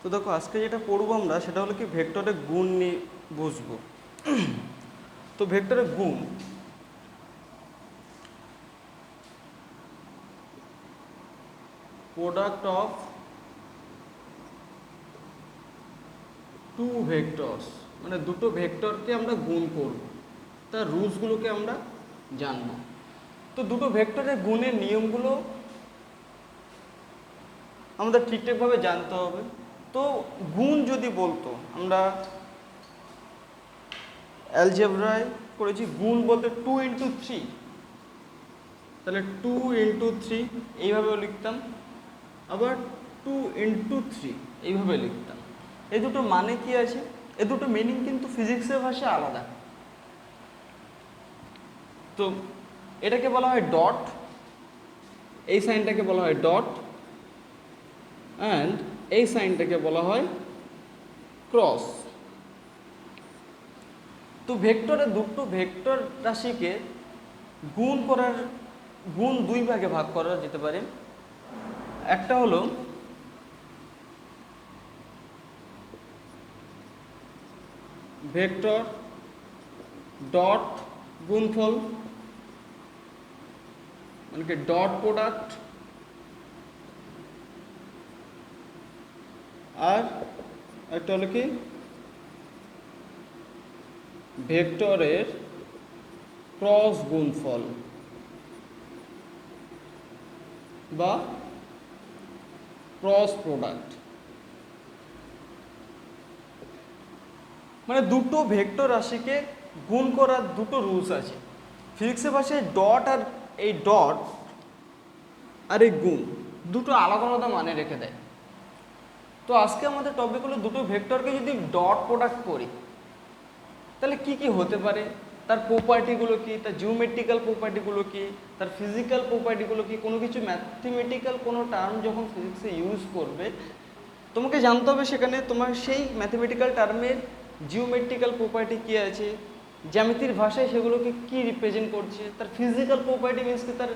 তো দেখো আজকে যেটা পড়বো আমরা সেটা হলো কি ভেক্টরের গুণ নিয়ে বুঝবো। তো ভেক্টরের গুণ প্রোডাক্ট অফ টু ভেক্টরস, মানে দুটো ভেক্টরকে আমরা গুণ করব, তার রুলসগুলোকে আমরা জানবো। তো দুটো ভেক্টরের গুণের নিয়মগুলো আমাদের ঠিকঠাকভাবে জানতে হবে। তো গুণ যদি বলতো, আমরা অ্যালজেব্রায় করেছি গুণ বলতে 2 × 3, তাহলে 2 × 3 এইভাবেও লিখতাম, আবার 2 × 3 এইভাবে লিখতাম। এই দুটো মানে কি আছে, এই দুটো মিনিং কিন্তু ফিজিক্সের ভাষায় আলাদা। তো এটাকে বলা হয় ডট, এই সাইনটাকে বলা হয় ডট, অ্যান্ড এই সাইনটাকে বলা হয় ক্রস। তো ভেক্টরে দুটো ভেক্টর রাশিকে গুণ দুই ভাগে ভাগ করা যেতে পারে। একটা হলো ভেক্টর ডট গুণফল, মানে কি ডট প্রোডাক্ট, আর একটা হলো কি ভেক্টরের ক্রস গুণফল বা ক্রস প্রোডাক্ট। মানে দুটো ভেক্টর রাশিকে গুণ করার দুটো রুলস আছে ফিজিক্সের ভাষায়। ডট আর এই ডট আর এই গুণ দুটো আলাদা আলাদা মানে রেখে দেয়। তো আজকে আমাদের টপিক হলো দুটো ভেক্টরকে যদি ডট প্রোডাক্ট করি তাহলে কি কি হতে পারে, তার প্রপার্টিগুলো কি, তার জিওমেট্রিক্যাল প্রপার্টিগুলো কি, তার ফিজিক্যাল প্রপার্টিগুলো কি। কোনো কিছু ম্যাথমেটিক্যাল কোনো টার্ম যখন ফিজিক্সে ইউজ করবে তোমাকে জানতে হবে সেখানে তোমার সেই ম্যাথমেটিক্যাল টার্মের জিওমেট্রিক্যাল প্রপার্টি কী আছে, জ্যামিতির ভাষায় সেগুলোকে কি রিপ্রেজেন্ট করছে, তার ফিজিক্যাল প্রপার্টি মিনস কি তার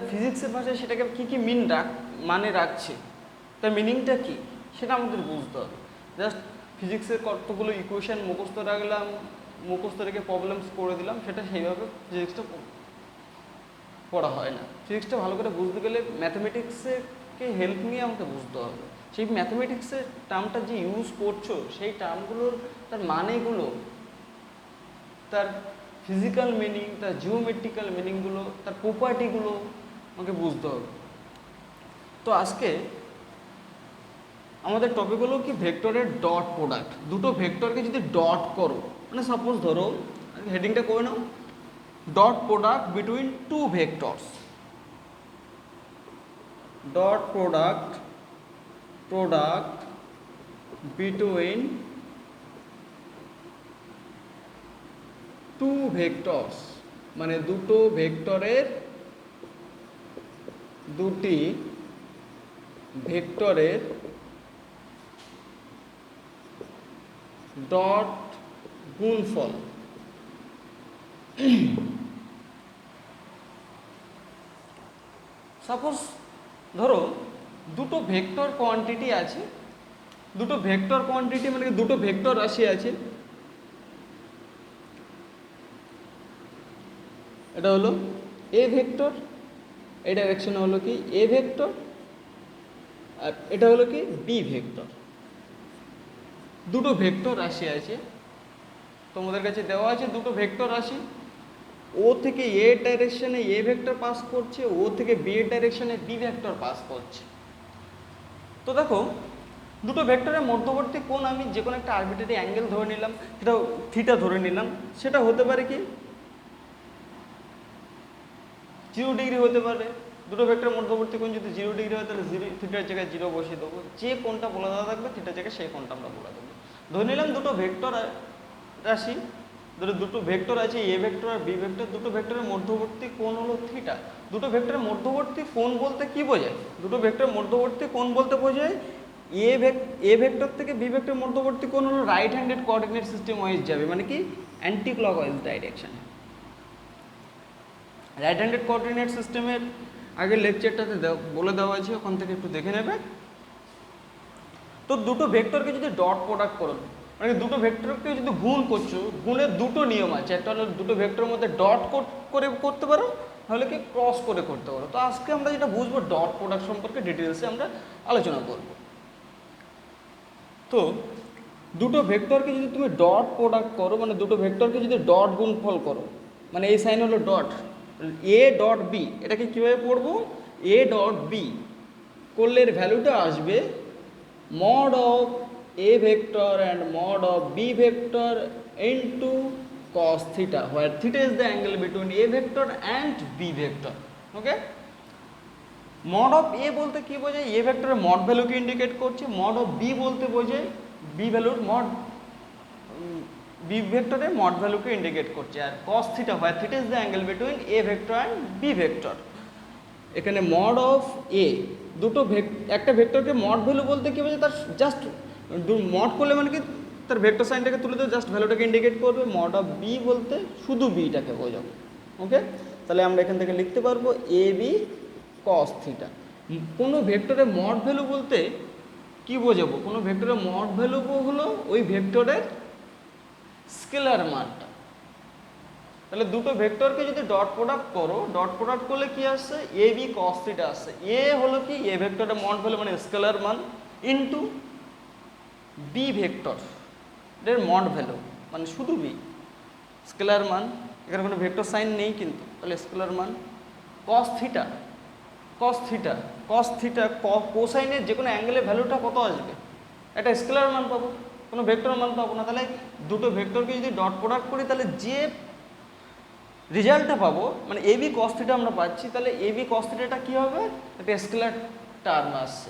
ফিজিক্সের ভাষায় সেটাকে কী কী মানে রাখছে, তার মিনিংটা কী সেটা আমাদের বুঝতে হবে। জাস্ট ফিজিক্সের কতগুলো ইকুয়েশন মুখস্থ রাখলাম, মুখস্থ রেখে প্রবলেমস করে দিলাম, সেটা সেইভাবে ফিজিক্সটা পড়া হয় না। ফিজিক্সটা ভালো করে বুঝতে গেলে ম্যাথমেটিক্সকে হেল্প নিয়ে আমাকে বুঝতে হবে। সেই ম্যাথমেটিক্সের টার্মটা যে ইউজ করছো সেই টার্মগুলোর তার মানেগুলো, তার ফিজিক্যাল মিনিং, তার জিওমেট্রিক্যাল মিনিংগুলো, তার প্রপার্টিগুলো আমাকে বুঝতে হবে। তো আজকে আমাদের টপিক হলো কি ভেক্টরের ডট প্রোডাক্ট। দুটো ভেক্টরকে যদি ডট করো, মানে সাপোজ ধরো হেডিংটা করে নাও, dot product between two vectors, dot product between two vectors, মানে দুটো ভেক্টরের ডট গুণফল। সাপোজ ধরো দুটো ভেক্টর কোয়ান্টিটি আছে, দুটো ভেক্টর কোয়ান্টিটি মানে দুটো ভেক্টর রাশি আছে। এটা হলো এ ভেক্টর, এই ডাইরেকশনে হলো কি এ ভেক্টর, আর এটা হলো কি বি ভেক্টর। দুটো ভেক্টর রাশি আছে, তোমাদের কাছে দেওয়া আছে দুটো ভেক্টর রাশি, ও থেকে এ ডাইরেকশনে এ ভেক্টর পাস করছে, ও থেকে বি এর ডাইরেকশনে বি ভেক্টর পাস করছে। তো দেখো দুটো ভেক্টরের মধ্যবর্তী কোণ আমি যে কোনো একটা আরবিট্রারি অ্যাঙ্গেল ধরে নিলাম, সেটা থিটা ধরে নিলাম, সেটা হতে পারে কি 0 ডিগ্রি হতে পারে। দুটো ভেক্টরের মধ্যবর্তী কোণ যদি 0 ডিগ্রি হয় তাহলে থিটার জায়গায় 0 বসিয়ে দেবো, যে কোণটা বলা দেওয়া থাকবে থিটার জায়গায় সেই কোণটা আমরা বলে দেবো। ধরে নিলাম দুটো ভেক্টর রাশি, দুটো ভেক্টর আছে এ ভেক্টর আর বি ভেক্টর, দুটো ভেক্টরের মধ্যবর্তী কোণ হলো থিটা। দুটো ভেক্টরের মধ্যবর্তী কোণ বলতে কি বোঝায়, দুটো ভেক্টরের মধ্যবর্তী কোণ বলতে বোঝায় এ ভেক্টর থেকে বি ভেক্টরের মধ্যবর্তী কোণ হলো right handed coordinate system wise যাবে, মানে কি অ্যান্টি ক্লকওয়াইজ ডাইরেকশনে। রাইট হ্যান্ডেড কোঅর্ডিনেট সিস্টেমের আগের লেকচারটাতে বলে দেওয়া আছে, ওখান থেকে একটু দেখে নেবে। তো দুটো ভেক্টরকে যদি ডট প্রোডাক্ট করো, মানে দুটো ভেক্টরকে যদি গুণ করছো, গুণের দুটো নিয়ম আছে। একটা হলো দুটো ভেক্টরের মধ্যে ডট করে করতে পারো, তাহলে কি ক্রস করে করতে পারো। তো আজকে আমরা যেটা বুঝবো ডট প্রোডাক্ট সম্পর্কে ডিটেলসে আমরা আলোচনা করব। তো দুটো ভেক্টরকে যদি তুমি ডট প্রোডাক্ট করো, মানে দুটো ভেক্টরকে যদি ডট গুণফল করো, মানে এই সাইন হলো ডট, এ ডট বি, এটাকে কীভাবে পড়বো, এ ডট বি করলে এর ভ্যালুটা আসবে mod of a vector and mod of b vector into cos theta, where theta is the angle between a vector and b vector. Okay, mod of a বলতে কি বোঝায়, a ভেক্টরের মড ভ্যালুকে ইন্ডিকেট করছে। mod of b বলতে বোঝায় b ভ্যালুর mod, b ভেক্টরের mod ভ্যালুকে indicate করছে। আর cos theta, where theta is the angle between a vector and b vector, এখানে মড অফ এ, দুটো একটা ভেক্টরকে মড ভ্যালু বলতে কী বোঝায়, তার জাস্ট মড করলে মানে কি তার ভেক্টর সাইনটাকে তুলে দেবে, জাস্ট ভ্যালুটাকে ইন্ডিকেট করবে। মড অফ বি বলতে শুধু বিটাকে বোঝাবো। ওকে, তাহলে আমরা এখান থেকে লিখতে পারবো এ বি কস থিটা। কোনো ভেক্টরের মড ভ্যালু বলতে কি বোঝাবো, কোনো ভেক্টরের মড ভ্যালু হলো ওই ভেক্টরের স্কেলার মানটা। তাহলে দুটো ভেক্টরকে যদি ডট প্রোডাক্ট করো, ডট প্রোডাক্ট করলে কি আসছে, এ বি কস থিটা আসছে। এ হলো কি এ ভেক্টরের মড ভ্যালু মানে স্কেলার মান, ইনটু বি ভেক্টর এর মড ভ্যালু মানে শুধু বি, স্কেলার মান, এখানে কোনো ভেক্টর সাইন নেই কিন্তু, তাহলে স্কেলার মান, cos theta, cos theta, cos theta কোসাইনের যে কোনো অ্যাঙ্গেলের ভ্যালুটা কত আসবে, একটা স্কেলার মান পাবো, কোনো ভেক্টর মান পাবো না। তাহলে দুটো ভেক্টরকে যদি ডট প্রোডাক্ট করি, তাহলে যে রেজাল্টটা পাবো, মানে এ বি কস থিটা আমরা পাচ্ছি, তাহলে এ বি কস থিটাটা কী হবে, একটা স্কেলার টার্ম আসছে।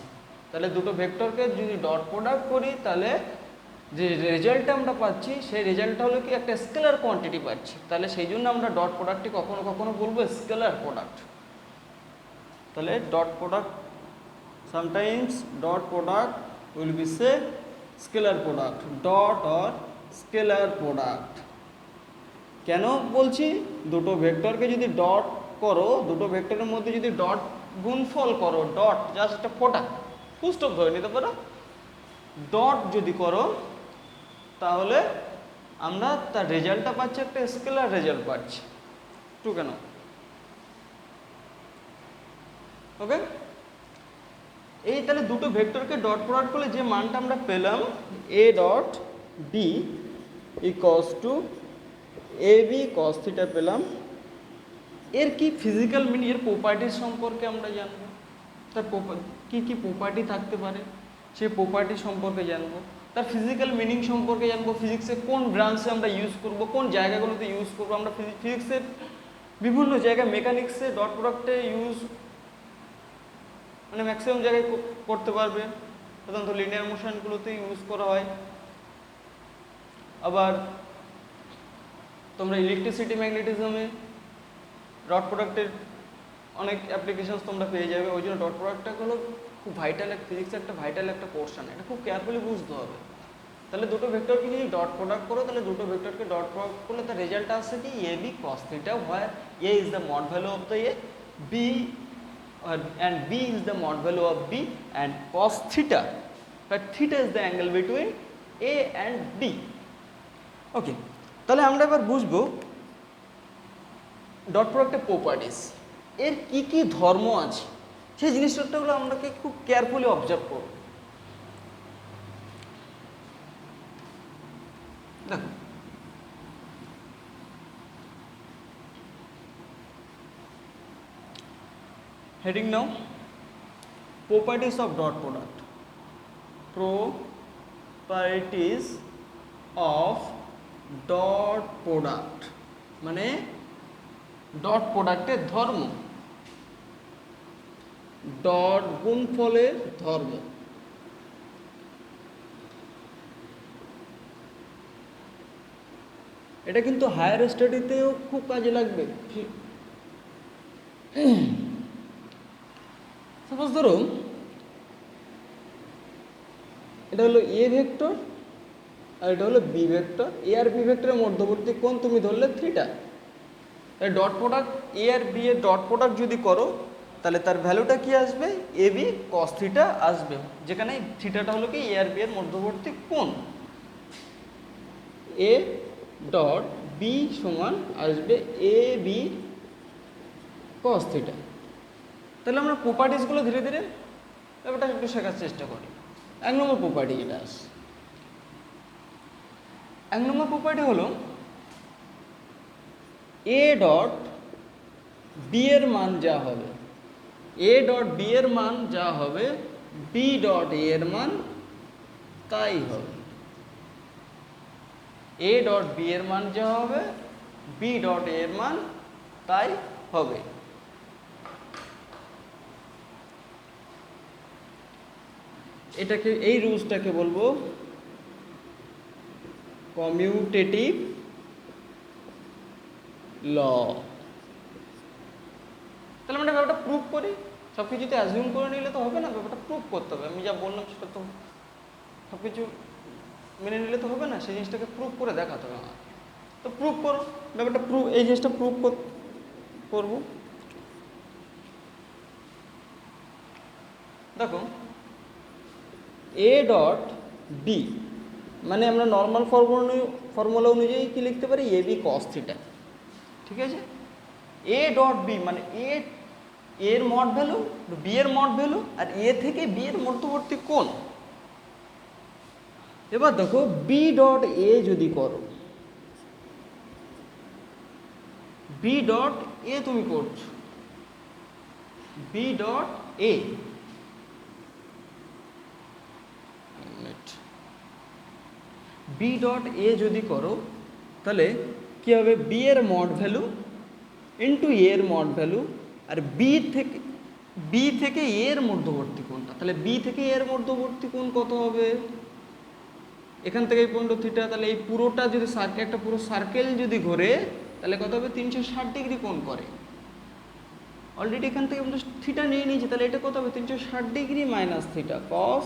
তাহলে দুটো ভেক্টরকে যদি ডট প্রোডাক্ট করি, তাহলে যে রেজাল্টটা আমরা পাচ্ছি সেই রেজাল্টটা হলো কি একটা স্কেলার কোয়ান্টিটি পাচ্ছি। তাহলে সেই জন্য আমরা ডট প্রোডাক্টটি কখনো কখনো বলবো স্কেলার প্রোডাক্ট। তাহলে dot product, sometimes dot product will be say scalar product, dot or scalar product. কেন বলছি, দুটো ভেক্টরকে যদি ডট করো, দুটো ভেক্টরের মধ্যে যদি ডট গুণফল করো, ডট জাস্ট একটা ফোঁটা ফুলস্টপ ধরে নিতে পারো, ডট যদি করো তাহলে আমরা তার রেজাল্টটা পাচ্ছি একটা স্কেলার রেজাল্ট পাচ্ছি। টু কেন, ওকে। এই তাহলে দুটো ভেক্টরকে ডট প্রোডাক্ট করলে যে মানটা আমরা পেলাম, A dot B equals to A B cos theta পেলাম। এর কি ফিজিক্যাল মিনিং, এর প্রপার্টির সম্পর্কে আমরা জানবো, তার কী কী প্রপার্টি থাকতে পারে সেই প্রপার্টি সম্পর্কে জানবো, তার ফিজিক্যাল মিনিং সম্পর্কে জানবো, ফিজিক্সে কোন ব্রাঞ্চে আমরা ইউজ করব, কোন জায়গাগুলোতে ইউজ করব। আমরা ফিজিক্সের বিভিন্ন জায়গায়, মেকানিক্সে ডট প্রোডাক্টে ইউজ মানে ম্যাক্সিমাম জায়গায় করতে পারবে, সাধারণত লিনিয়ার মোশনগুলোতে ইউজ করা হয়। আবার তোমরা ইলেকট্রিসিটি ম্যাগনেটিজমে ডট প্রোডাক্টের অনেক অ্যাপ্লিকেশনস তোমরা পেয়ে যাবে। ওই জন্য ডট প্রোডাক্টটা হলো খুব ভাইটাল, ফিজিক্সের একটা ভাইটাল একটা পোর্শন, এটা খুব কেয়ারফুলি বুঝতে হবে। তাহলে দুটো ভেক্টরকে যদি ডট প্রোডাক্ট করো, তাহলে দুটো ভেক্টরকে ডট প্রোডাক্ট করলে তার রেজাল্ট আসছে কি A B cos theta, where A is the mod value of the A, B and b is the mod value of b, and cos theta, but theta is the angle between a and b. ওকে, তাহলে আমরা এবার বুঝবো dot প্রোডাক্টের properties, এর কি কি ধর্ম আছে সেই জিনিসটাগুলো আমরাকে খুব কেয়ারফুলি অবজার্ভ করব। দেখো, heading now, properties of dot product, properties of dot product মানে ডট প্রোডাক্টের ধর্ম, ডট গুণফলের ধর্ম। এটা কিন্তু হায়ার স্টাডিতেও খুব কাজে লাগবে। সাপোজ ধরো এটা হলো এ ভেক্টর আর এটা হলো বি ভেক্টর, এ আর বি ভেক্টরের মধ্যবর্তী কোণ তুমি ধরলে থিটা। ডট প্রোডাক্ট এ আর বি এর ডট প্রোডাক্ট যদি করো, তাহলে তার ভ্যালুটা কি আসবে, এ বি কস থিটা আসবে, যেখানে থিটাটা হলো কি এ আর বি এর মধ্যবর্তী কোণ। এ ডট বি সমান আসবে এ বি কস থিটা। তাহলে আমরা প্রপার্টিসগুলো ধীরে ধীরে ব্যাপারটা একটু শেখার চেষ্টা করি। 1 নম্বর প্রপার্টি এটা আসে। 1 নম্বর প্রপার্টি হলো এ ডট বি এর মান যা হবে, এ ডট বি এর মান যা হবে বি ডট এ এর মান তাই হবে। এ ডট বি এর মান যা হবে বি ডট এ এর মান তাই হবে। এটাকে, এই রুলসটাকে বলবো কমিউটেটিভ ল। তাহলে আমরা ব্যাপারটা প্রুভ করি। সব কিছুতে অ্যাজিউম করে নিলে তো হবে না, ব্যাপারটা প্রুভ করতে হবে। আমি যা বললাম সেটা তো সব কিছু মেনে নিলে তো হবে না, সেই জিনিসটাকে প্রুভ করে দেখাতে হবে আমার। তো প্রুভ করো ব্যাপারটা, প্রুভ, এই জিনিসটা প্রুভ করবো। দেখো এ ডট বি মানে আমরা নর্মাল ফর্মুলা অনুযায়ী কি লিখতে পারি, এ বি কস থিটা, ঠিক আছে। এ ডট বি মানে এর মড ভ্যালু, বি এর মড ভ্যালু, আর এ থেকে বি এর মধ্যবর্তী কোণ। এবার দেখো বি ডট এ যদি করো, বি ডট এ তুমি করছো, B dot A, B dot A যদি করো তাহলে কি হবে, বি এর মড ভ্যালু ইন্টু এ এর মড ভ্যালু, আর বি থেকে এ এর মধ্যবর্তী কোণটা। তাহলে বি থেকে এ এর মধ্যবর্তী কোণ কত হবে, এখান থেকে এই পর্যন্ত থিটা। তাহলে এই পুরোটা যদি একটা পুরো সার্কেল যদি ঘোরে তাহলে কত হবে, 360 ডিগ্রি কোণ করে। অলরেডি এখান থেকে আমরা থিটা নিয়ে নিয়েছি, তাহলে এটা কত হবে, 360 degree minus theta, cos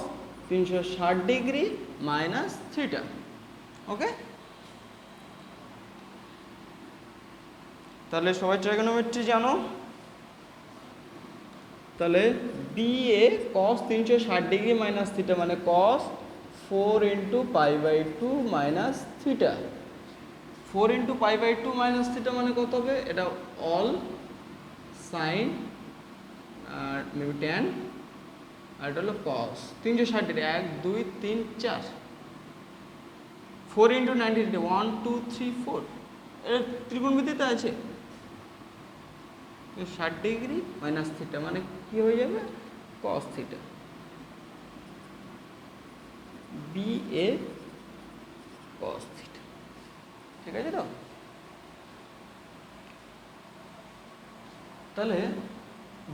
360 degree minus theta. Okay, তাহলে সবাই ট্রাইগোনোমেট্রি জানো। তাহলে B A cos 360 degree minus theta মানে cos 4 into pi by 2 minus theta. 4 into pi by 2 minus theta মানে কত হবে, এটা অল সাইন আর মেবি ট্যান, আর এটা হলো কস 360 ডিগ্রি, 1 2 3 4, 4 ইন্টু 90 ডিগ্রি, 1 2 3 4, এটা ত্রিকোণমিতিতে আছে। 60 ডিগ্রি মাইনাস থিটা মানে কি হয়ে যাবে, cos theta. B A cos theta, ঠিক আছে তো। তাহলে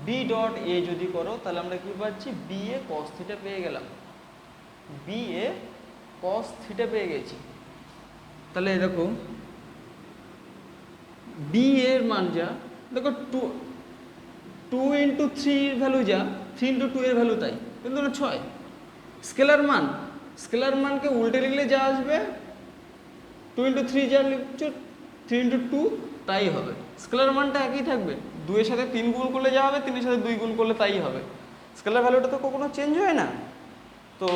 বি ডট এ যদি করো তাহলে আমরা কি পাচ্ছি, বি এ কস থিটা পেয়ে গেলাম, বি এ কস থিটা পেয়ে গেছি। তাহলে দেখো বি এর মান যা, দেখো 2 ইন্টু 3 এর ভ্যালু যা, 3 ইন্টু 2 এর ভ্যালু তাই, কিন্তু না 6। স্কেলার মানকে উল্টে লিখলে যা আসবে, 2 ইন্টু 3 যা লিখছো 3 ইন্টু 2 তাই হবে। স্কেলার মানটা একই থাকবে, 2 এর সাথে 3 গুণ করলে যা হবে 3 এর সাথে 2 গুণ করলে তাই হবে। স্কেলার ভ্যালুটা তো কখনো চেঞ্জ হয় না। তো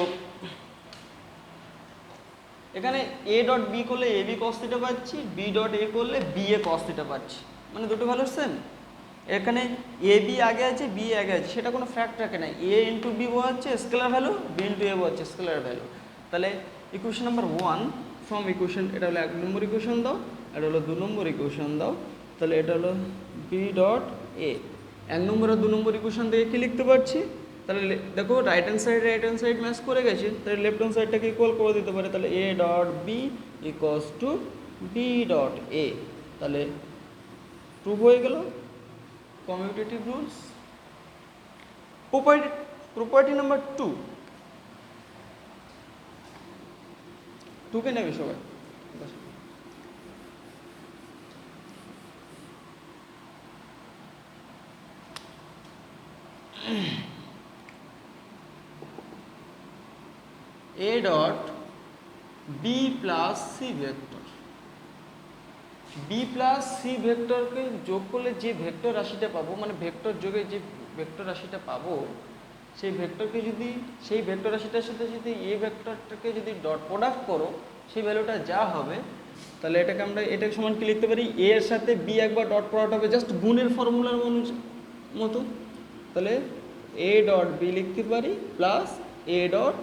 এখানে এ ডট বি করলে এ বি কস থিটা পাচ্ছি, বি ডট এ করলে বি এ কস থিটা পাচ্ছি, মানে দুটো ভ্যালু সেম। এখানে এ বি আগে আছে, বি আগে আছে, সেটা কোনো ফ্যাক্ট রাখে না। এ ইন্টু বি হচ্ছে স্কেলার ভ্যালু, বি ইন্টু এ হচ্ছে স্কেলার ভ্যালু। তাহলে ইকুয়েশন নাম্বার 1 ফ্রম ইকুয়েশন, এটা হলো 1 নম্বর ইকুয়েশন দাও, এটা হলো 2 নম্বর ইকুয়েশন দাও। তাহলে এটা হলো বি ডট এ। 1 নম্বর আর 2 নম্বর ইকুয়েশন থেকে কী লিখতে পারছি, তাহলে দেখো রাইট হ্যান্ড সাইড ম্যাচ করে গেছে, তাহলে লেফট হ্যান্ড সাইডটাকে ইকুয়াল করে দিতে পারে। তাহলে A dot B equals to B dot A. তাহলে প্রুভ হয়ে গেল কমিউটেটিভ রুলস। প্রপার্টি নাম্বার 2 কে নেবে সবাই। A dot B plus C vector B plus C ভেক্টরকে যোগ করলে যে ভেক্টর রাশিটা পাবো, মানে ভেক্টর যোগে যে ভেক্টর রাশিটা পাবো, সেই ভেক্টরকে যদি সেই ভেক্টর রাশিটার সাথে যদি এ ভেক্টরটাকে যদি ডট প্রোডাক্ট করো, সেই ভ্যালুটা যা হবে, তাহলে এটাকে আমরা এটাকে সমান কি লিখতে পারি, এ এর সাথে বি একবার ডট প্রোডাক্ট হবে জাস্ট গুণের ফর্মুলার মতো। তাহলে এ ডট বি লিখতে পারি প্লাস এ ডট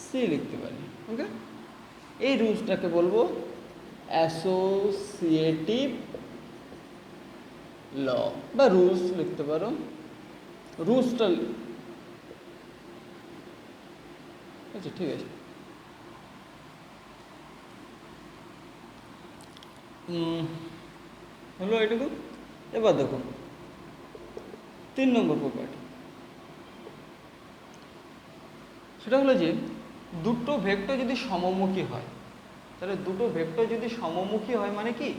সি লিখতে পারি। ওকে, এই রুলসটাকে বলবো অ্যাসোসিয়েটিভ ল বা রুলস লিখতে পারো। রুলসটা আচ্ছা ঠিক আছে। হলো এটুকু। এবার দেখো 3 নম্বর প্রপার্টি, সেটা হলো যে দুটো ভেক্টর যদি সমমুখী হয়, তাহলে দুটো ভেক্টর যদি সমমুখী হয় মানে কি,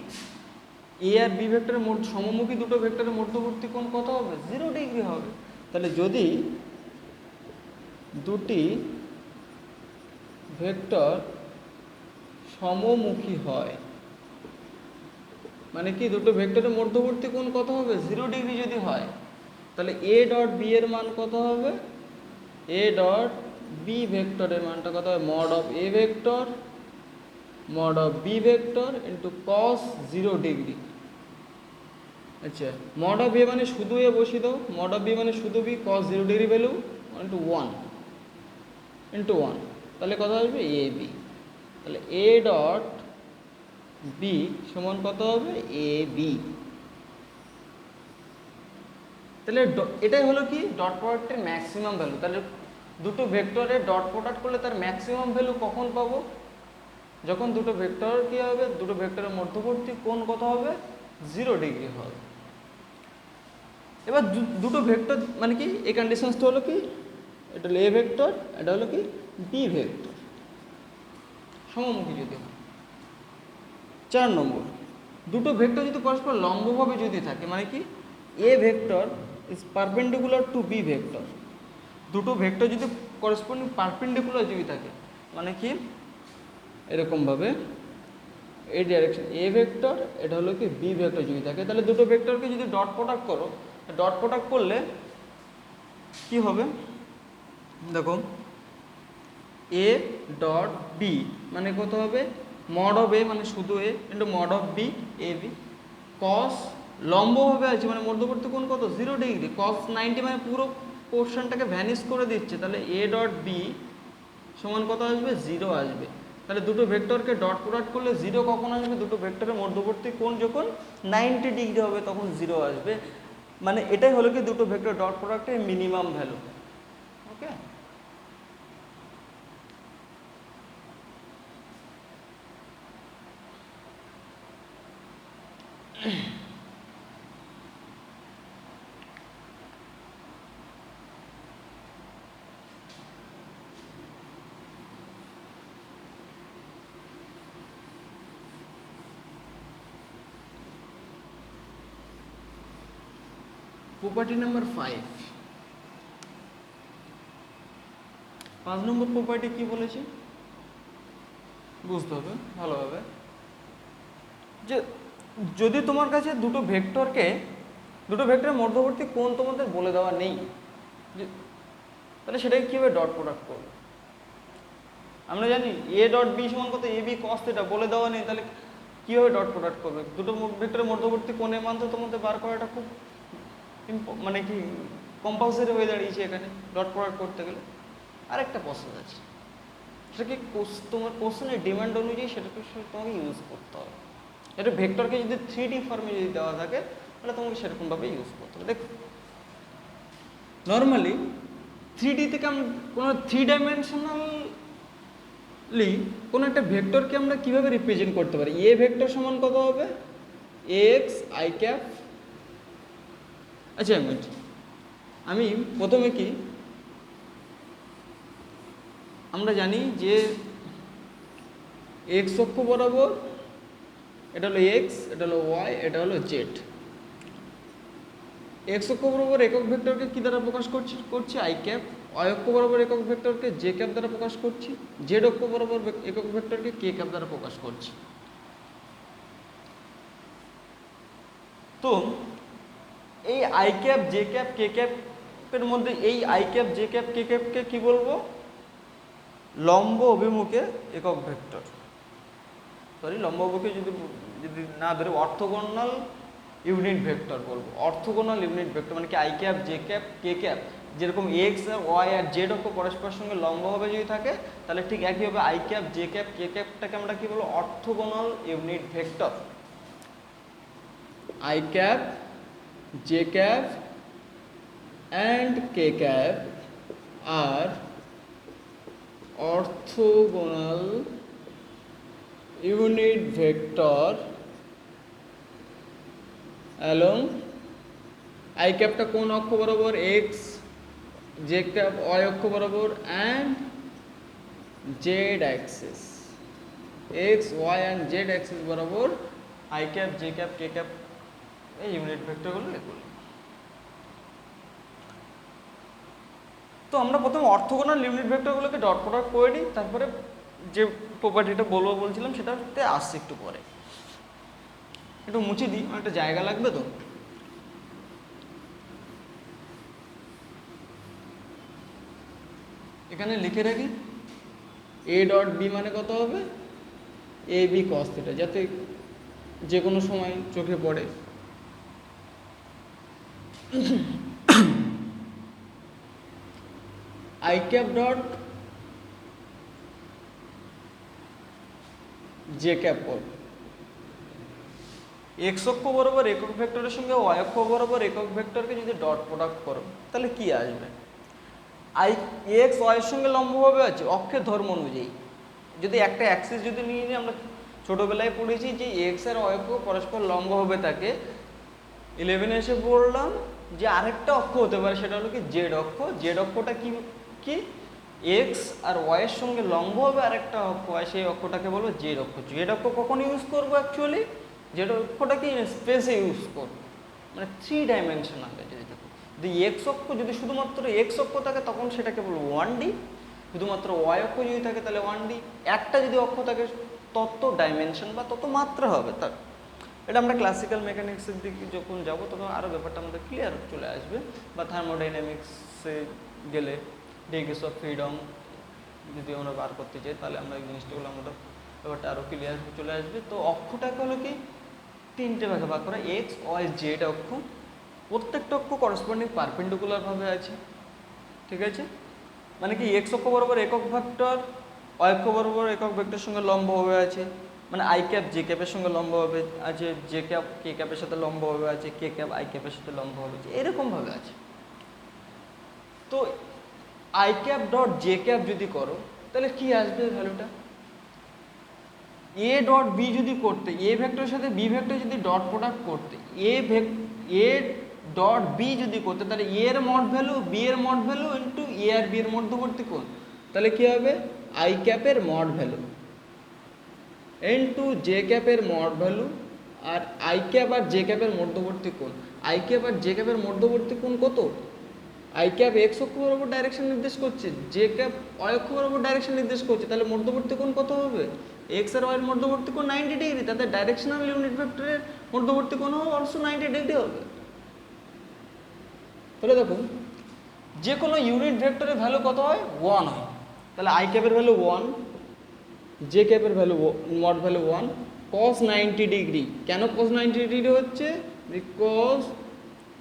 এ আর বি ভেক্টরের সমমুখী দুটো ভেক্টরের মধ্যবর্তী কোণ কত হবে, 0 ডিগ্রি হবে। তাহলে যদি দুটি ভেক্টর সমমুখী হয় মানে কি, দুটো ভেক্টরের মধ্যবর্তী কোণ কত হবে, 0 ডিগ্রি যদি হয়, তাহলে এ ডট বি এর মান কত হবে, এ ডট বি ভেক্টরের মানটা কত হবে, mod of A vector mod of B vector into cos 0 degree. আচ্ছা, মড অফ এ মানে শুধু এ বসিয়ে দাও, মড অফ বি মানে শুধু বি, কস 0 ডিগ্রি ভ্যালু ইন্টু 1 ইন্টু 1, তাহলে কত আসবে এ বি। তাহলে এ ডট বি সমান কত হবে, এ বি। তাহলে এটাই হলো কি ডট প্রোডাক্টের ম্যাক্সিমাম ভ্যালু। তাহলে দুটো ভেক্টরের ডট প্রোডাক্ট করলে তার ম্যাক্সিমাম ভ্যালু কখন পাবো, যখন দুটো ভেক্টর কি হবে, দুটো ভেক্টরের মধ্যবর্তী কোণ কত হবে, 0 ডিগ্রি হবে। এবার দুটো ভেক্টর মানে কি, এই কন্ডিশনসটা হলো কি, এটা হলো এ ভেক্টর, এটা হলো কি বি ভেক্টর, সমমুখী যদি হয়। 4 নম্বর, দুটো ভেক্টর যদি পরস্পর লম্বভাবে যদি থাকে মানে কি, A vector is perpendicular to B vector, দুটো ভেক্টর যদি করসপন্ডিং পারপেন্ডিকুলার যদি থাকে মানে কি, এরকমভাবে এই ডাইরেকশন এ ভেক্টর, এটা হলো কি বি ভেক্টর যদি থাকে, তাহলে দুটো ভেক্টরকে যদি ডট প্রোডাক্ট করো, ডট প্রোডাক্ট করলে কি হবে দেখো, এ ডট বি মানে কত হবে, মড অফ এ মানে শুধু A into mod of B A B, cos লম্বভাবে আছে মানে মধ্যবর্তী কোণ কত, 0 ডিগ্রি, কস 90 মানে পুরো পোর্শনটাকে ভ্যানিশ করে দিচ্ছে, তাহলে এ ডট বি সমান কত আসবে, 0 আসবে। তাহলে দুটো ভেক্টরকে ডট প্রোডাক্ট করলে 0 কখন আসবে, দুটো ভেক্টরের মধ্যবর্তী কোণ যখন 90 ডিগ্রি হবে তখন 0 আসবে। মানে এটাই হলো কি দুটো ভেক্টর ডট প্রোডাক্টের মিনিমাম ভ্যালু। ওকে, প্রপার্টি নাম্বার 5, 5 নম্বর প্রপার্টি কি বলেছে বুঝতে হবে ভালোভাবে, যে যদি তোমার কাছে দুটো ভেক্টরের মধ্যবর্তী কোণ তোমাদের বলে দেওয়া নেই, তাহলে সেটাকে কীভাবে ডট প্রোডাক্ট করবে। আমরা জানি এ ডট বি সমান কত, এ বি কস থিটা বলে দেওয়া নেই, তাহলে কীভাবে ডট প্রোডাক্ট করবে, দুটো ভেক্টরের মধ্যবর্তী কোণের মান তো তোমাদের বার করাটা খুব মানে কি কম্পালসারি হয়ে দাঁড়িয়েছে এখানে ডট প্রোডাক্ট করতে গেলে। আরেকটা প্রসেস আছে, সেটাকে তোমার কোশ্চেনের ডিমান্ড অনুযায়ী সেটাকে তোমাকে ইউজ করতে হবে। এটা ভেক্টরকে যদি 3D ফর্মে যদি দেওয়া থাকে তাহলে তোমাকে সেরকমভাবে ইউজ করতে হবে। দেখো নর্মালি 3D থেকে আমরা কোনো 3 ডাইমেনশনালি কোনো একটা ভেক্টরকে আমরা কীভাবে রিপ্রেজেন্ট করতে পারি, এ ভেক্টর সমান কত হবে, এক্স আই ক্যাপ। আচ্ছা আমি প্রথমে কি আমরা জানি যে এক্স অক্ষ বরাবর এটা হলো এক্স, এটা হলো ওয়াই, এটা হলো জেড। এক্স অক্ষ বরাবর একক ভেক্টরকে কী দ্বারা প্রকাশ করছি আই ক্যাপ, ওয়াই অক্ষ বরাবর একক ভেক্টরকে জে ক্যাপ দ্বারা প্রকাশ করছি, জেড অক্ষ বরাবর একক ভেক্টরকে কে ক্যাপ দ্বারা প্রকাশ করছি। তো এই আই ক্যাপ জে ক্যাপ কে ক্যাপের মধ্যে এই আই ক্যাপ জে ক্যাপ কে ক্যাপকে কি বলবো? লম্ব অভিমুখে একক ভেক্টর, সরি লম্ব অভিমুখে যদি যদি না ধরে অর্থোগোনাল ইউনিট ভেক্টর বলবো। অর্থোগোনাল ইউনিট ভেক্টর মানে কি I cap J cap K cap যেরকম এক্স আর ওয়াই আর জেড অক্ষ পরস্পরের সঙ্গে লম্বভাবে যদি থাকে তাহলে ঠিক একইভাবে I cap J cap K ক্যাপটাকে আমরা কি বলবো? Orthogonal unit vector. I cap J cap and K cap আর orthogonal unit vector along I ক্যাপটা কোন অক্ষ বরাবর? x, j ক্যাপ y অক্ষ বরাবর and z axis, x, y and z axis বরাবর I cap j cap k cap এই unit ভেক্টরগুলো এগুলো। তো আমরা প্রথমে অর্থোগোনাল ইউনিট ভেক্টরগুলোকে ডট প্রোডাক্ট করে নিই, তারপরে যে প্রপার্টিটা বলছিলাম সেটাতে আসছে একটু পরে। একটু মুছে দিই, অনেকটা জায়গা লাগবে তো। এখানে লিখে রাখি এ ডট বি মানে কত হবে? এ বি কস থিটা, যাতে যে কোনো সময় চোখে পড়ে। I cap dot J cap করব এক্স অক্ষ বরাবর একক ভেক্টরের সঙ্গে ওয়াই অক্ষ বরাবর একক ভেক্টরকে যদি ডট প্রোডাক্ট করো তাহলে কি আসবে? আই এক্স ওয়াইয়ের সঙ্গে লম্বভাবে আছে অক্ষের ধর্ম অনুযায়ী। যদি একটা অ্যাক্সিস যদি নিয়ে নিই, আমরা ছোটোবেলায় পড়েছি যে এক্স আর ওয়াই অক্ষ পরস্পর লম্বভাবে থাকে। 11 এসে পড়লাম যে আরেকটা অক্ষ হতে পারে, সেটা হলো কি জেড অক্ষ। জেড অক্ষটা কি কি এক্স আর ওয়াইয়ের সঙ্গে লম্বভাবে আরেকটা অক্ষ হয়, সেই অক্ষটাকে বলবো জেড অক্ষ। জেড অক্ষ কখন ইউজ করবো? অ্যাকচুয়ালি জেড অক্ষটা কি স্পেসে ইউজ করবো, মানে 3 ডাইমেনশনাল। যদি এক্স অক্ষ যদি শুধুমাত্র এক্স অক্ষ থাকে তখন সেটাকে বলবো 1D, শুধুমাত্র ওয়াই অক্ষ যদি থাকে তাহলে 1D। একটা যদি অক্ষ থাকে তত ডাইমেনশন বা তত মাত্রা হবে তার। এটা আমরা ক্লাসিক্যাল মেকানিক্সের দিকে যখন যাবো তখন আরও ব্যাপারটা আমাদের ক্লিয়ার চলে আসবে, বা থার্মোডাইনামিক্সে গেলে ডিগ্রিস অফ ফ্রিডম যদি আমরা বার করতে চাই তাহলে আমরা এই জিনিসটাগুলো আমাদের ব্যাপারটা আরও ক্লিয়ার চলে আসবে। তো অক্ষটাকে হলো কি 3টে ভাগে ভাগ করা, এক্স ওয়াই জেড অক্ষ। প্রত্যেকটা অক্ষ করসপন্ডিং পারপেন্ডিকুলারভাবে আছে, ঠিক আছে? মানে কি এক্স অক্ষ বরাবর একক ভেক্টর, ওয়াই অক্ষ বরাবর একক ভেক্টরের সঙ্গে লম্বভাবে আছে, মানে আই ক্যাপ জে ক্যাপের সঙ্গে লম্বভাবে আছে, জে ক্যাপ কে ক্যাপের সাথে লম্বভাবে আছে, কে ক্যাপ আই ক্যাপের সাথে লম্বভাবে আছে, এরকমভাবে আছে। তো I cap dot J cap যদি করো তাহলে কি আসবে ভ্যালুটা? এ ডট বি যদি করতে, এ ভেক্টরের সাথে বি ভেক্টর যদি ডট প্রোডাক্ট করতে, এ ডট বি যদি করতে, তাহলে এ এর মড ভ্যালু বি এর মড ভ্যালু ইন্টু এ আর বি এর মধ্যবর্তী কোণ, তাহলে কি হবে? আই ক্যাপের মড ভ্যালু ইন্টু জে ক্যাপের মড ভ্যালু আর আই ক্যাপ আর জে ক্যাপের মধ্যবর্তী কোণ। আই ক্যাপ আর জে ক্যাপের মধ্যবর্তী কোণ কত? আই ক্যাপ এক্স অক্ষ বরাবর ডাইরেকশন নির্দেশ করছে, জে ক্যাপ ওয়াই অক্ষ বরাবর ডাইরেকশন নির্দেশ করছে, তাহলে মধ্যবর্তী কোণ কত হবে? এক্স আর ওয়াইয়ের মধ্যবর্তী কোণ 90 ডিগ্রি, তাদের ডাইরেকশনাল ইউনিট ভেক্টরের মধ্যবর্তী কোণ অলসো 90 ডিগ্রি হবে। তাহলে দেখুন যে কোনো ইউনিট ভেক্টরের ভ্যালু কত হয়? 1 হয়। তাহলে আই ক্যাপের ভ্যালু 1, জে ক্যাপের value mod value 1, cos 90 degree. কেন cos 90 ডিগ্রি হচ্ছে? Because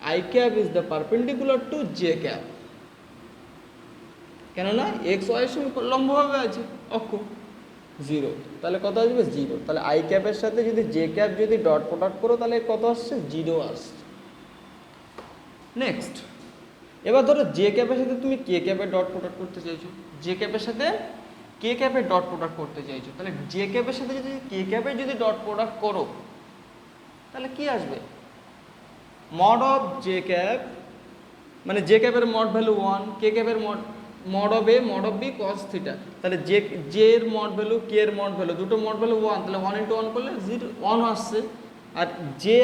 I cap is the perpendicular to J cap, কেননা এক্স ওয়াইয়ের সঙ্গে লম্বভাবে আছে অক্ষ। 0, তাহলে কত আসবে? 0। তাহলে আই ক্যাপের সাথে যদি জে ক্যাপ যদি ডট প্রোডাক্ট করো তাহলে কত আসছে? 0 আসছে। নেক্সট, এবার ধরো জে ক্যাপের সাথে তুমি কে ক্যাপের ডট প্রোডাক্ট করতে চাইছো, জে ক্যাপের সাথে কে ক্যাপের ডট প্রোডাক্ট করতে চাইছো, তাহলে জে ক্যাপের সাথে যদি কে ক্যাপের যদি ডট প্রোডাক্ট করো তাহলে কি আসবে? মড অফ জে ক্যাপ, মানে জে ক্যাপের মড ভ্যালু 1, কে ক্যাপের mod of A mod of B cos theta. তাহলে জে এর মড ভ্যালু কে এর মড ভ্যালু দুটো মড ভ্যালু 1, তাহলে 1 ইন্টু 1 করলে 1 আসছে। আর জে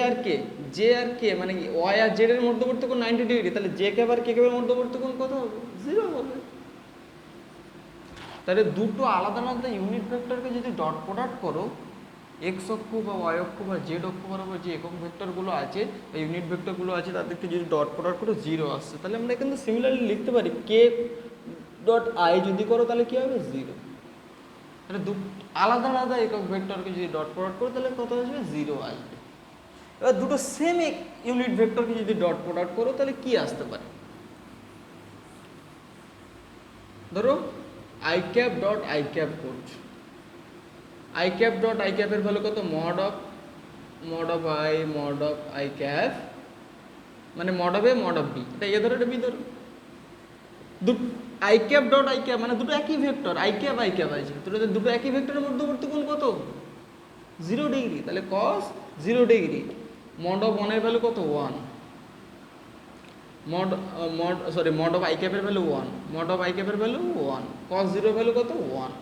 আর কে মানে ওয়াই আর জেড এর মধ্যবর্তী কোণ 90 ডিগ্রি, তাহলে জে ক্যাপ আর কে ক্যাপের মধ্যবর্তী কোণ কত হবে? 0 হবে। তাহলে দুটো আলাদা আলাদা ইউনিট ভেক্টরকে যদি ডট প্রোডাক্ট করো এক্স অক্ষ বা ওয়াই অক্ষ বা জেড অক্ষ বরাবর যে একক ভেক্টরগুলো আছে বা ইউনিট ভেক্টরগুলো আছে তাদেরকে যদি ডট প্রোডাক্ট করে জিরো আসছে, তাহলে আমরা কিন্তু সিমিলারলি লিখতে পারি কে ডট আই যদি করো তাহলে কী হবে জিরো। তাহলে আলাদা আলাদা একক ভেক্টরকে যদি ডট প্রোডাক্ট করো তাহলে কত আসবে জিরো আসবে। এবার দুটো সেম ইউনিট ভেক্টরকে যদি ডট প্রোডাক্ট করো তাহলে কি আসতে পারে? ধরো I cap dot I cap করছো, আই ক্যাপ ডট আই ক্যাপের ভ্যালু কত? মড অফ আই ক্যাপ, মানে mod of A mod of B, এটা এ ধরো এটা বি ধরো। I cap dot I cap মানে দুটো একই ভেক্টর, আই ক্যাপ আছে, দুটো একই ভেক্টরের মধ্যবর্তী কোণ কত? 0 ডিগ্রি, তাহলে কস 0 ডিগ্রি। মড অফ ওয়ানের ভ্যালু কত? 1। মড অফ আই ক্যাপের ভ্যালু 1, মড অফ আই ক্যাপের ভ্যালু 1, কস 0 ভ্যালু কত? 1,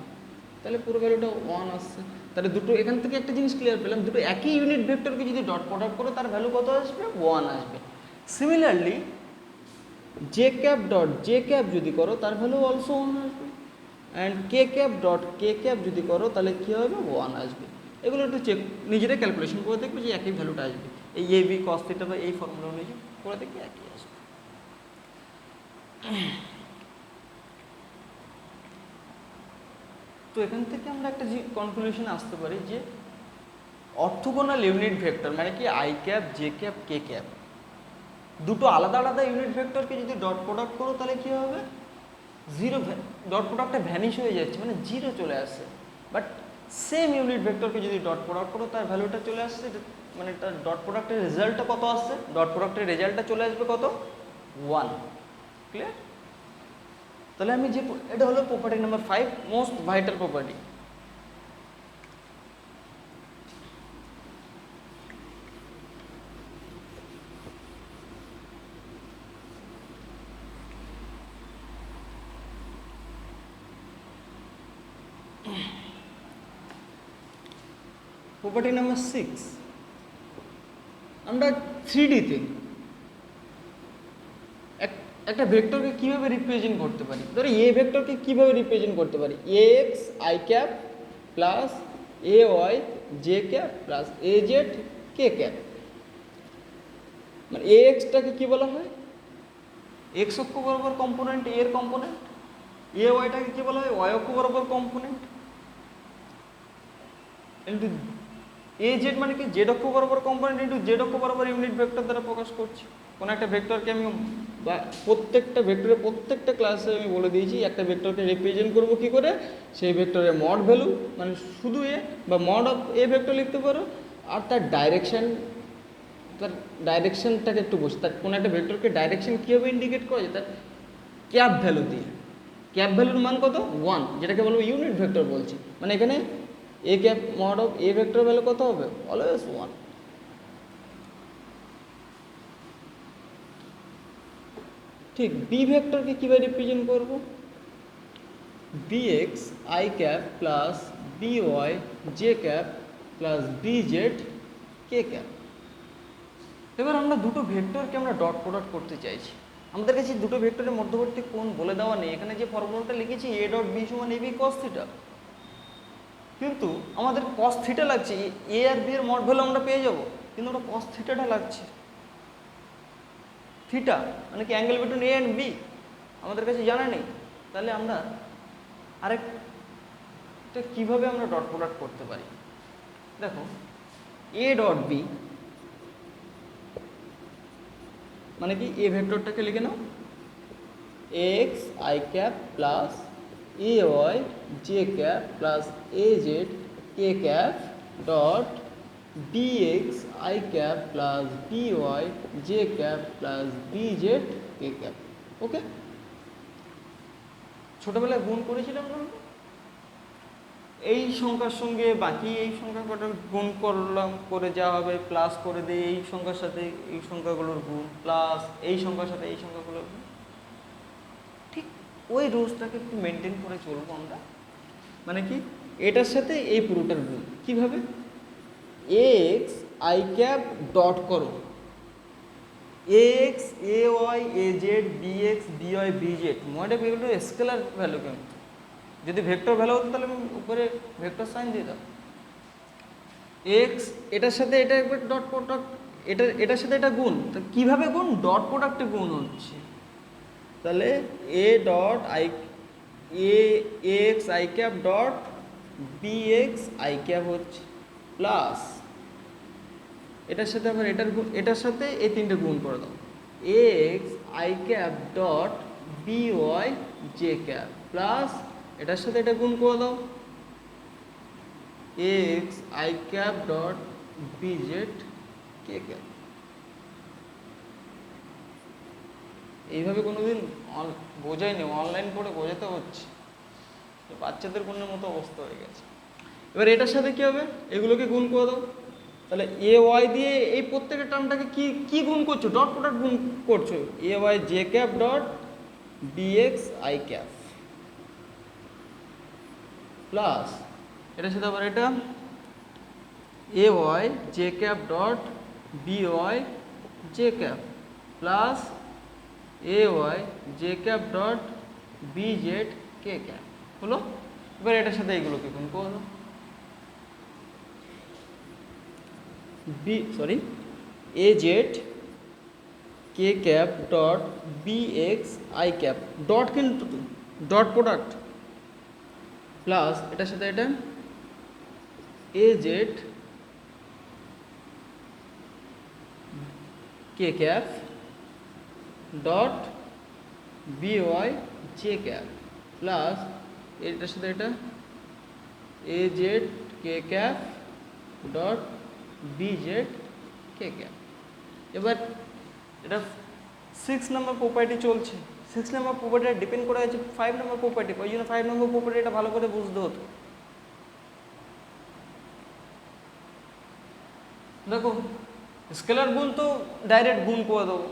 তাহলে পুরো ভ্যালুটা 1 আসছে। তাহলে দুটো এখান থেকে একটা জিনিস ক্লিয়ার পেলাম, দুটো একই ইউনিট ভেক্টরকে যদি ডট প্রোডাক্ট করো তার ভ্যালু কত আসবে? 1 আসবে। Similarly J cap dot J cap যদি করো তার ভ্যালু অলসো 1 আসবে, and K cap dot K cap যদি করো তাহলে কী হবে? 1 আসবে। এগুলো একটু চেক নিজেরাই ক্যালকুলেশন করে দেখবে যে একই ভ্যালুটা আসবে। এই এ বি কস থিটা বা এই ফর্মুলা অনুযায়ী করে দেখবে একই আসবে। তো এখান থেকে আমরা একটা কনক্লুশন আসতে পারি যে অর্থোগোনাল ইউনিট ভেক্টর মানে কি I cap J cap K cap দুটো আলাদা আলাদা ইউনিট ভেক্টরকে যদি ডট প্রোডাক্ট করো তাহলে কী হবে? জিরো, ডট প্রোডাক্টটা ভ্যানিশ হয়ে যাচ্ছে, মানে জিরো চলে আসছে। বাট সেম ইউনিট ভেক্টরকে যদি ডট প্রোডাক্ট করো তার ভ্যালুটা চলে আসছে, মানে তার ডট প্রোডাক্টের রেজাল্টটা কত আসছে? ডট প্রোডাক্টের রেজাল্টটা চলে আসবে কত? 1। ক্লিয়ার? তাহলে আমি যে এটা হলো property number 5, most vital property. Property number 6, আমরা 3Dতে একটা ভেক্টরকে কীভাবে রিপ্রেজেন্ট করতে পারি? ধরো এ ভেক্টরকে কীভাবে রিপ্রেজেন্ট করতে পারি? A x I cap plus A Y J cap plus A Z K cap. মানে এ এক্সটাকে কী বলা হয়? এক্স অক্ষ বরাবর কম্পোনেন্ট এর কম্পোনেন্ট। এ ওয়াইটাকে কী বলা হয়? ওয়াই অক্ষ বরাবর কম্পোনেন্ট। ইন্টু এ জেড মানে কি? জেড অক্ষ বরাবর কম্পোনেন্ট ইন্টু জেড অক্ষ বরাবর ইউনিট ভেক্টর দ্বারা প্রকাশ করছি। কোনো একটা ভেক্টরকে আমি বা প্রত্যেকটা ভেক্টরের প্রত্যেকটা ক্লাসে আমি বলে দিয়েছি একটা ভেক্টরকে রিপ্রেজেন্ট করবো কী করে? সেই ভেক্টরের মড ভ্যালু মানে শুধু এ বা মড অফ এ ভেক্টর লিখতে পারো, আর তার ডাইরেকশনটাকে একটু বসে, তার কোনো একটা ভেক্টরকে ডাইরেকশন কীভাবে ইন্ডিকেট করা যায়? তার ক্যাপ ভ্যালু দিয়ে। ক্যাপ ভ্যালুর মান কত? 1, যেটাকে বলবো ইউনিট ভেক্টর বলছি। মানে এখানে A cap mod of A vector value কত হবে? অলওয়েজ 1। ঠিক বি ভেক্টরকে কীভাবে রিপ্রেজেন্ট করব? B x I cap plus B Y J cap plus B Z K cap. এবার আমরা দুটো ভেক্টরকে আমরা ডট প্রোডাক্ট করতে চাইছি। আমাদের কাছে দুটো ভেক্টরের মধ্যবর্তী কোণ বলে দেওয়া নেই। এখানে যে ফর্মুলাটা লিখেছি এ ডট বি সমান এ বি কস থিটা, কিন্তু আমাদের কস থিটা লাগছে। এ আর বি এর মড ভ্যালু আমরা পেয়ে যাব, কিন্তু ওটা কস থিটাটা লাগছে। থিটা মানে কি angle between A and B আমাদের কাছে জানা নেই। তাহলে আমরা আরেকটা কীভাবে আমরা ডট প্রোডাক্ট করতে পারি? দেখো এ ডট বি মানে কি? এ ভেক্টরটাকে লিখে নাও X I cap plus A Y J cap plus A Z K cap dot B x I cap plus B Y J cap plus B Z K cap. Okay, ছোটোবেলায় গুণ করেছিলাম না? এই সংখ্যার সঙ্গে বাকি এই সংখ্যা কটা গুণ করলাম, করে যা হবে প্লাস করে দিই এই সংখ্যার সাথে এই সংখ্যাগুলোর গুণ, প্লাস এই সংখ্যার সাথে এই সংখ্যাগুলোর গুণ। ঠিক ওই রুলসটাকে একটু মেনটেন করে চলবো আমরা। মানে কি? এটার সাথে এই পুরোটার গুণ কীভাবে? এক্স আই ক্যাপ ডট করো X A Y A Z B X B Y B Z. মডে এগুলো স্কেলার ভ্যালু, কিন্তু যদি ভেক্টর ভ্যালু হতো তাহলে আমি উপরে ভেক্টর সাইন দিয়ে দাও। এক্স এটার সাথে এটা একবার ডট প্রোডাক্ট, এটার সাথে এটা গুণ, তো কীভাবে গুণ? ডট প্রোডাক্টে গুণ হচ্ছে। তাহলে A dot I A x I cap dot B x I cap হচ্ছে প্লাস এটার সাথে আবার এটার সাথে এই তিনটে গুণ করে দাও, X I cap dot B Y J cap plus এটার সাথে এটা গুণ করে দাও, X I cap dot B Z K cap. এইভাবে কোনোদিন বোঝাইনি, অনলাইন পড়ে বোঝাতে হচ্ছে, বাচ্চাদের কোনের মতো অবস্থা হয়ে গেছে। এবার এটার সাথে কী হবে? এগুলোকে গুণ করে দাও। তাহলে এ ওয়াই দিয়ে এই প্রত্যেকের টার্মটাকে কি কি গুণ করছো? ডট প্রোডাক্ট গুণ করছো, A Y J cap dot B x I cap plus এটার সাথে আবার এটা A Y J cap dot B Y J cap plus A Y J cap dot B Z K cap হলো। এবার এটার সাথে এইগুলোকে গুণ করে দাও, A Z K cap dot B x I cap dot, কিন্তু ডট প্রোডাক্ট প্লাস এটার সাথে এটা A Z K cap dot B Y J cap plus এটার সাথে এটা A Z K cap dot B Z K cap. এবার এটা 6 নম্বর property চলছে, 6 নম্বর প্রপার্টিটা ডিপেন্ড করে আছে 5 নম্বর প্রপার্টি, ওই জন্য 5 নম্বর প্রপার্টিটা ভালো করে বুঝতে হতো। দেখো স্কেলার গুণ তো ডাইরেক্ট গুণ করে দেবো,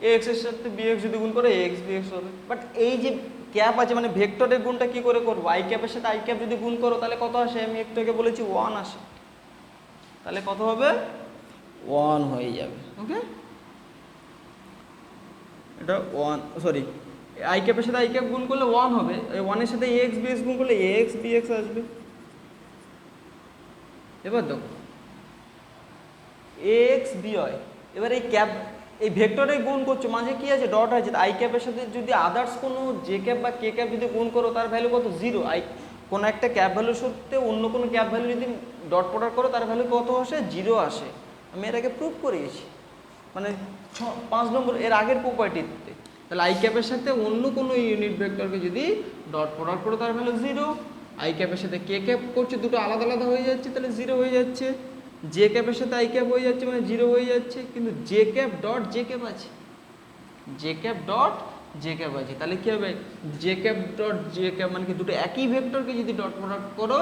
এ এক্স এর সাথে বি এক্স যদি গুণ করে এ এক্স বি এক্স হবে, বাট এই যে ক্যাপ আছে মানে ভেক্টরের গুণটা কি করে করবো? আই ক্যাপের সাথে আই ক্যাপ যদি গুণ করো তাহলে কত আসে? আমি একটু আগে বলেছি 1 আসে, তাহলে কত হবে? 1 হয়ে যাবে। ওকে, এটা 1 সরি আই ক্যাপের সাথে আই ক্যাপ গুণ করলে 1 হবে, এই 1 এর সাথে এ এক্স বি এক্স গুণ করলে এ এক্স বি এক্স আসবে। এবার দেখো এ এক্স বি ওয়াই, এবার এই ক্যাপ এই ভেক্টরে গুণ করছো, মাঝে কি আছে? ডট আছে। আই ক্যাপের সাথে যদি আদার্স কোনো জে ক্যাপ বা কে ক্যাপ যদি গুণ করো তার ভ্যালু কত? 0। আই কোনো একটা ক্যাপ ভ্যালুর সাথে অন্য কোনো ক্যাপ ভ্যালু যদি ডট প্রোডাক্ট করো তার ভ্যালু কত আসে? 0 আসে। আমি এর আগে প্রুভ করিয়েছি, মানে 5 নম্বর এর আগের প্রপার্টিতে। তাহলে আই ক্যাপের সাথে অন্য কোনো ইউনিট ভেক্টরকে যদি ডট প্রোডাক্ট করো তার ভ্যালু 0। আই ক্যাপের সাথে কে ক্যাপ করছে, দুটো আলাদা আলাদা হয়ে যাচ্ছে, তাহলে 0 হয়ে যাচ্ছে। জে ক্যাপের সাথে আই ক্যাপ হয়ে যাচ্ছে মানে 0 হয়ে যাচ্ছে, কিন্তু J cap dot J cap আছে, J cap dot J cap আছে, তাহলে কী হবে? J cap dot J cap মানে কি দুটো একই ভেক্টরকে যদি ডট প্রোডাক্ট করো,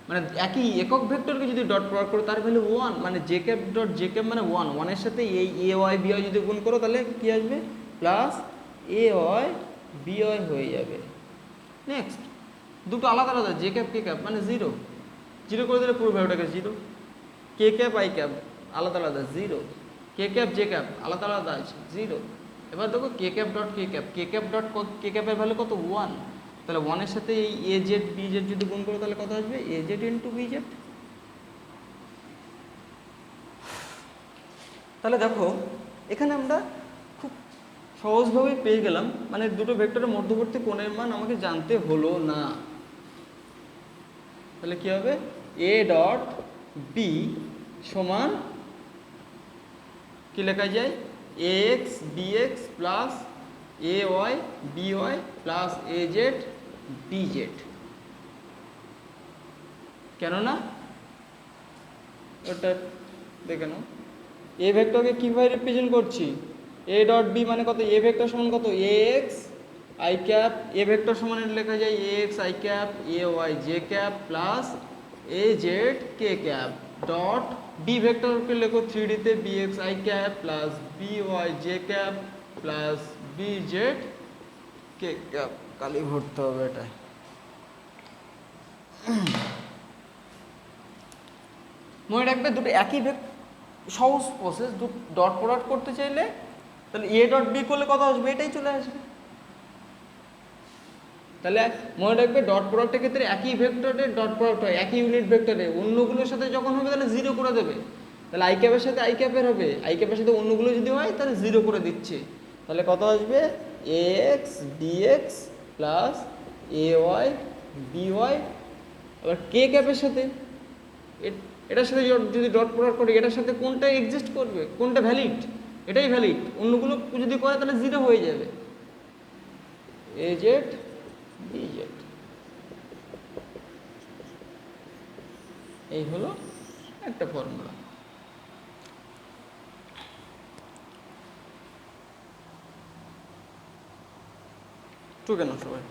মানে একই একক ভেক্টরকে যদি ডট প্রোডাক্ট করো তার ভ্যালু 1, মানে J cap dot J cap মানে 1। 1 এর সাথে এই এ ওয়াই বি ওয়াই যদি গুণ করো তাহলে কী আসবে? Plus A Y B Y হয়ে যাবে। নেক্সট দুটো আলাদা আলাদা, জে ক্যাপ কে ক্যাপ মানে 0, 0 করে দিলে পুরো ভ্যালুটাকে 0। কে ক্যাপ আই ক্যাপ আলাদা আলাদা 0, কে ক্যাপ জে ক্যাপ আলাদা আলাদা আছে 0। এবার দেখো কে cap dot K cap, K cap dot K ক্যাপের value কত? 1। তাহলে 1 এর সাথে এই এ জেড বি জেড যদি গুণ করো তাহলে কত আসবে? A Z into B Z. তাহলে দেখো এখানে আমরা খুব সহজভাবেই পেয়ে গেলাম, মানে দুটো ভেক্টরের মধ্যবর্তী কোণের মান আমাকে জানতে হলো না। তাহলে কী হবে? এ ডট বি সমান কী লেখা যায়? A X B X plus A Y B Y plus A Z B Z. কেননা ওটা দেখে নাও, এ ভেক্টরকে কীভাবে রিপ্রেজেন্ট করছি? এ ডট বি মানে কত? এ ভেক্টর সমান কত? A x I cap, A vector সমান লেখা যায় A x I cap A Y J cap plus A Z K cap dot B ভেক্টরকে লেখো 3D তে B x I cap plus B Y J cap plus B Z K cap. কালি ভরতে হবে এটা। মনে রাখবে দুটো একই সহজ প্রসেস, ডট প্রোডাক্ট করতে চাইলে তাহলে এ ডট বি করলে কত আসবে? এটাই চলে আসবে। তাহলে মনে রাখবে ডট প্রোডাক্টের ক্ষেত্রে একই ভেক্টরের ডট প্রোডাক্ট হয়, একই ইউনিট ভেক্টরে, অন্যগুলোর সাথে যখন হবে তাহলে জিরো করে দেবে। তাহলে আই ক্যাপের সাথে আই ক্যাপের হবে, আই ক্যাপের সাথে অন্যগুলো যদি হয় তাহলে জিরো করে দিচ্ছে। তাহলে কত আসবে, A x d x plus A y B y. আবার কে ক্যাপের সাথে এটার সাথে যদি ডট প্রোডাক্ট করি, এটার সাথে কোনটা এক্সিস্ট করবে, কোনটা ভ্যালিড, এটাই ভ্যালিড, অন্যগুলো যদি করে তাহলে জিরো হয়ে যাবে। এ জেড বি জেড, এই হলো একটা ফর্মুলা। টু কেন সবাই?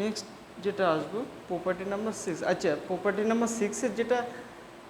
নেক্সট যেটা আসবো প্রপার্টি নাম্বার 6। আচ্ছা, প্রপার্টি নাম্বার 6-এর যেটা